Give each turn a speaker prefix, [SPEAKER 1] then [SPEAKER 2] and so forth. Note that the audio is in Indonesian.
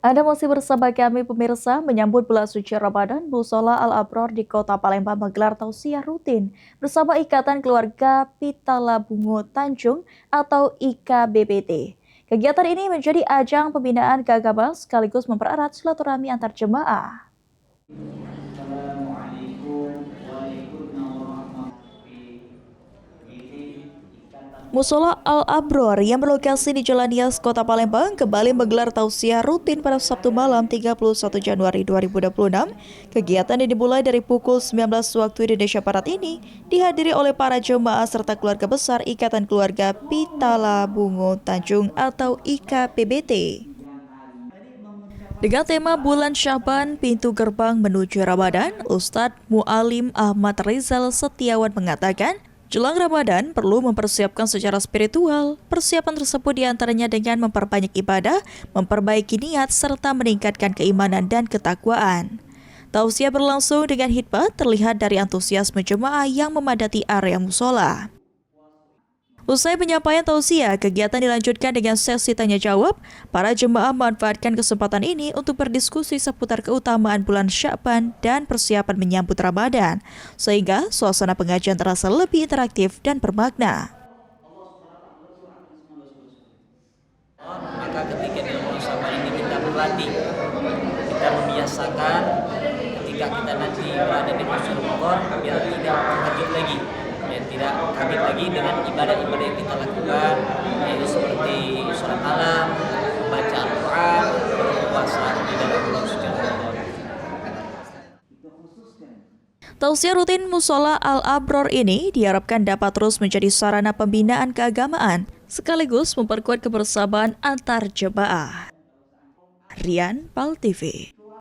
[SPEAKER 1] Anda masih bersama kami pemirsa menyambut bulan suci Ramadan, Mushola Al-Abror di Kota Palembang menggelar tausiah rutin bersama Ikatan Keluarga Pitala Bungo Tanjung atau IKBPT. Kegiatan ini menjadi ajang pembinaan keagamaan sekaligus mempererat silaturahmi antar jemaah. Mushola Al-Abror yang berlokasi di Jalan Nias, Kota Palembang kembali menggelar tausiah rutin pada Sabtu malam 31 Januari 2026. Kegiatan yang dimulai dari pukul 19 waktu Indonesia Barat ini dihadiri oleh para jemaah serta keluarga besar Ikatan Keluarga Pitala Bungo Tanjung atau IKPBT. Dengan tema Bulan Syaban, Pintu Gerbang Menuju Ramadan, Ustadz Mu'alim Ahmad Rizal Setiawan mengatakan, jelang Ramadan perlu mempersiapkan secara spiritual. Persiapan tersebut diantaranya dengan memperbanyak ibadah, memperbaiki niat, serta meningkatkan keimanan dan ketakwaan. Tausiah berlangsung dengan khidbah terlihat dari antusiasme jemaah yang memadati area mushola. Usai penyampaian tausiah, kegiatan dilanjutkan dengan sesi tanya-jawab. Para jemaah memanfaatkan kesempatan ini untuk berdiskusi seputar keutamaan bulan Sya'ban dan persiapan menyambut Ramadan, sehingga suasana pengajian terasa lebih interaktif dan bermakna.
[SPEAKER 2] Maka ketika di bulan Sya'ban ini kita berlatih, kita membiasakan ketika kita nanti berada di bulan Ramadan biar tidak takut lagi. Dan tidak kaget lagi dengan ibadah-ibadah yang kita lakukan, yaitu seperti sholat malam, baca Al-Quran, berpuasa di dalam bulan suci Ramadan.
[SPEAKER 1] Tausiah rutin Mushola Al-Abror ini diharapkan dapat terus menjadi sarana pembinaan keagamaan, sekaligus memperkuat kebersamaan antar jemaah. Rian Pal TV.